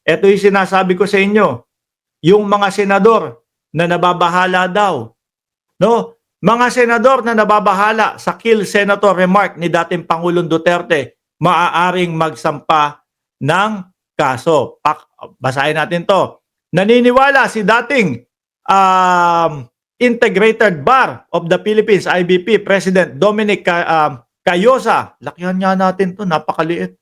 Ito yung sinasabi ko sa inyo, yung mga senador na nababahala daw, no? Mga senador na nababahala sa kill senator remark ni dating Pangulong Duterte, maaaring magsampa ng kaso. Basahin natin to. Naniniwala si dating Integrated Bar of the Philippines, IBP, President Dominic Cayosa. Lakihan nga natin to, napakaliit.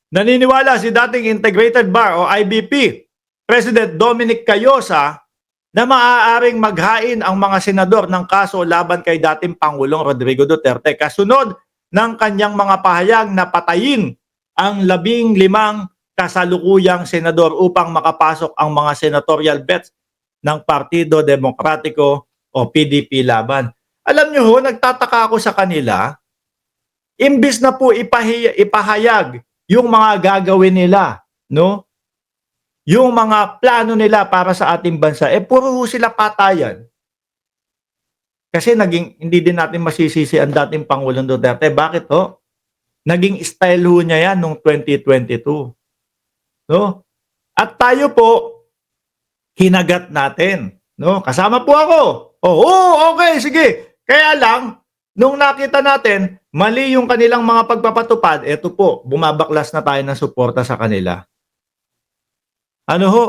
Naniniwala si dating Integrated Bar o IBP, President Dominic Cayosa, na maaaring maghain ang mga senador ng kaso laban kay dating Pangulong Rodrigo Duterte kasunod ng kanyang mga pahayag na patayin ang 15 kasalukuyang senador upang makapasok ang mga senatorial bets ng Partido Demokratiko o PDP laban. Alam nyo ho, nagtataka ako sa kanila, imbis na po ipahayag yung mga gagawin nila, no? Yung mga plano nila para sa ating bansa, puro sila patayan. Kasi hindi din natin masisisi ang dating Pangulong Duterte. Bakit ho? Naging style ho niya yan noong 2022. No? At tayo po, hinagat natin. No? Kasama po ako. Okay, sige. Kaya lang, nung nakita natin, mali yung kanilang mga pagpapatupad, eto po, bumabaklas na tayo ng suporta sa kanila. Ano ho?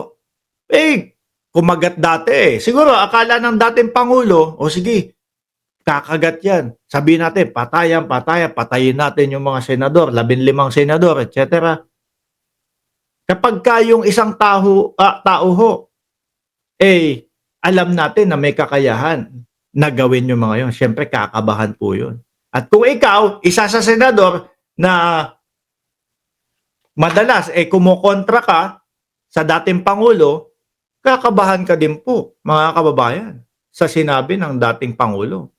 Kumagat dati. Siguro, akala ng dating Pangulo, sige, kakagat yan. Sabihin natin, patayin natin yung mga senador, 15 senador, etc. Kapag yung isang tao ho, alam natin na may kakayahan na gawin yung mga yun. Siyempre, kakabahan po yun. At kung ikaw, isa sa senador na madalas, kumukontra ka sa dating Pangulo, kakabahan ka din po, mga kababayan, sa sinabi ng dating Pangulo.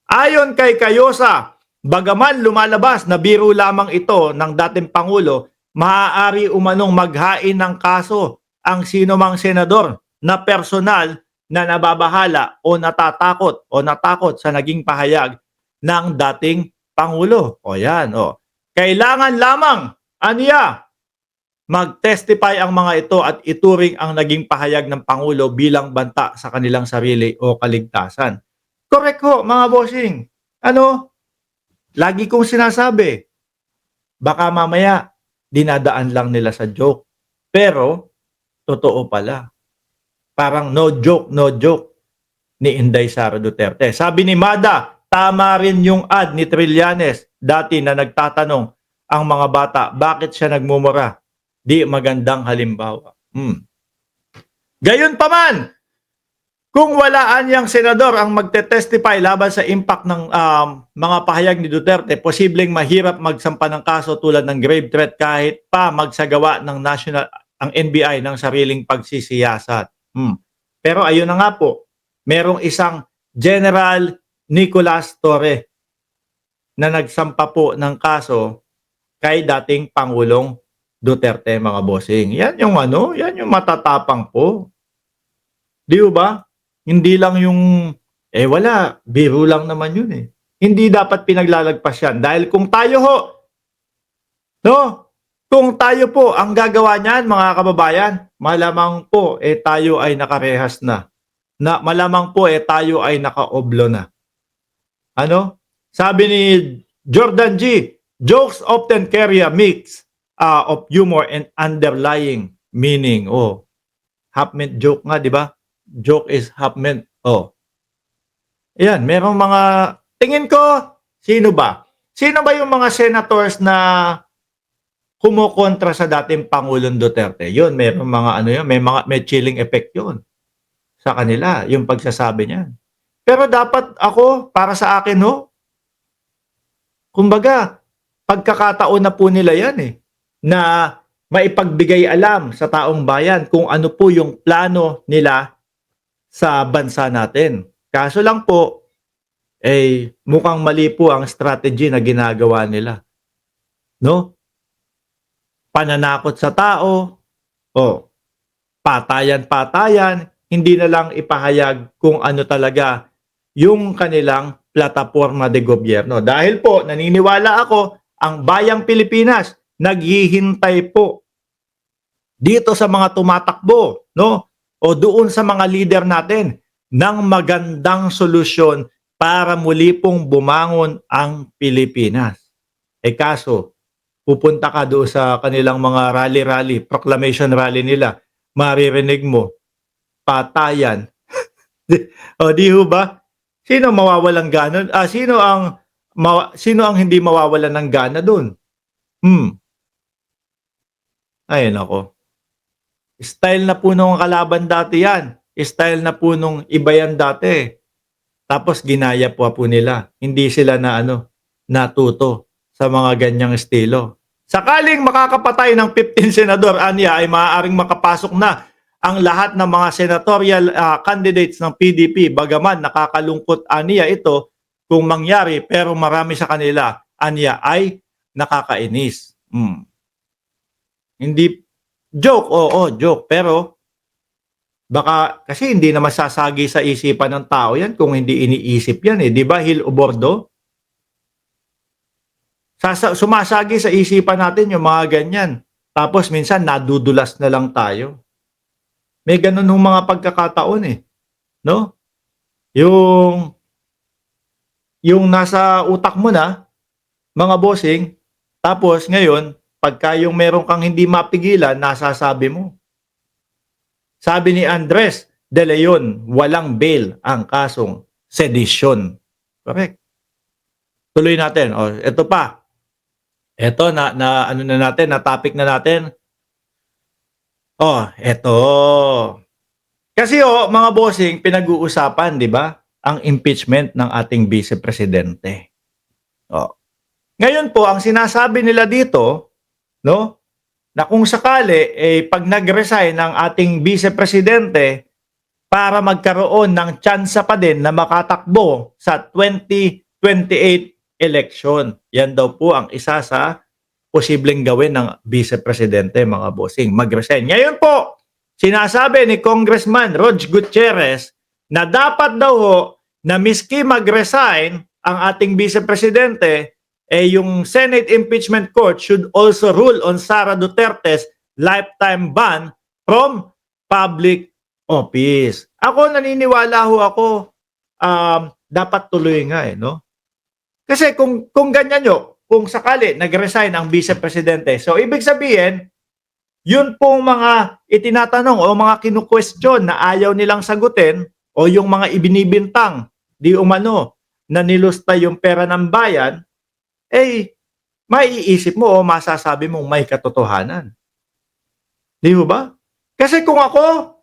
Ayon kay Cayosa, bagaman lumalabas na biro lamang ito ng dating Pangulo, maaari umanong maghain ng kaso ang sinumang senador na personal na nababahala o natakot sa naging pahayag ng dating Pangulo. Yan. Kailangan lamang, aniya, mag-testify ang mga ito at ituring ang naging pahayag ng Pangulo bilang banta sa kanilang sarili o kaligtasan. Correct ho, mga bossing. Lagi kong sinasabi, baka mamaya dinadaan lang nila sa joke. Pero, totoo pala. Parang no joke ni Inday Sara Duterte. Sabi ni Mada, tama rin yung ad ni Trillanes dati na nagtatanong ang mga bata, bakit siya nagmumura? Di magandang halimbawa. Gayon pa man, kung walaan yung senador ang magte-testify laban sa impact ng mga pahayag ni Duterte, posibleng mahirap magsampa ng kaso tulad ng grave threat kahit pa magsagawa ng ang NBI ng sariling pagsisiyasat. Pero ayun na nga po, merong isang General Nicolas Torre na nagsampa po ng kaso kay dating Pangulong Duterte, mga bossing. Yan yung matatapang po. Di ba? Hindi lang yung, wala, biro lang naman yun eh. Hindi dapat pinaglalagpas yan. Dahil kung tayo ho, kung tayo po ang gagawa niyan, mga kababayan, malamang po, tayo ay nakarehas na. Malamang po, tayo ay nakaoblo na. Sabi ni Jordan G., jokes often carry a mix of humor and underlying meaning. Half-meant joke nga, di ba? Joke is half-meant. Ayan, merong mga, tingin ko, sino ba? Sino ba yung mga senators na kumukontra sa dating Pangulong Duterte? Yun, merong mga may chilling effect yun sa kanila, yung pagsasabi niyan. Pero dapat ako, para sa akin kumbaga, pagkakataon na po nila yan na maipagbigay alam sa taong bayan kung ano po yung plano nila sa bansa natin. Kaso lang po, mukhang mali po ang strategy na ginagawa nila. Pananakot sa tao, patayan, hindi na lang ipahayag kung ano talaga yung kanilang plataforma de gobyerno. Dahil po, naniniwala ako, ang bayang Pilipinas naghihintay po dito sa mga tumatakbo, no? O doon sa mga leader natin ng magandang solusyon para muli pong bumangon ang Pilipinas. Eh kaso, pupunta ka doon sa kanilang mga rally-rally, proclamation rally nila, maririnig mo, patayan. O di ho ba? Sino mawawalang gana? Sino ang hindi mawawalan ng gana doon? Ay nako. Style na po nung kalaban dati yan. Style na po nung iba yan dati. Tapos ginaya po nila. Hindi sila natuto sa mga ganyang estilo. Sakaling makakapatay ng 15 senador, anya, ay maaaring makapasok na ang lahat ng mga senatorial candidates ng PDP. Bagaman nakakalungkot, anya, ito kung mangyari, pero marami sa kanila, anya, ay nakakainis. Hindi, joke, oo, joke. Pero baka kasi hindi na masasagi sa isipan ng tao yan kung hindi iniisip yan eh. Di ba, Hil Obordo? Sumasagi sa isipan natin yung mga ganyan. Tapos minsan nadudulas na lang tayo. May ganun ng mga pagkakataon eh. No? Yung nasa utak mo na, mga bossing, tapos ngayon, pagka yung meron kang hindi mapigilan, nasasabi mo. Sabi ni Andres de Leon, walang bail ang kasong sedition. Correct. Tuloy natin. O, ito pa. Ito na topic na natin. Oh, ito. Kasi mga bossing, pinag-uusapan, 'di ba? Ang impeachment ng ating vice presidente. Oh. Ngayon po, ang sinasabi nila dito, no, na kung sakali pag nag-resign ng ating vice presidente para magkaroon ng tsansa pa din na makatakbo sa 2028 election. Yan daw po ang isa sa posibleng gawin ng vice presidente, mga bossing, mag-resign. Ngayon po, sinasabi ni Congressman Rog Gutierrez na dapat daw na miski mag-resign ang ating vice presidente, yung Senate Impeachment Court should also rule on Sara Duterte's lifetime ban from public office. Ako naniniwala ako, dapat tuloy nga no? Kasi kung ganyan kung sakali nag-resign ang vice presidente, so ibig sabihin, yun pong mga itinatanong o mga kinu-question na ayaw nilang sagutin o yung mga ibinibintang di umano na nilusta yung pera ng bayan, maiisip mo o masasabi mong may katotohanan. Di ba? Kasi kung ako,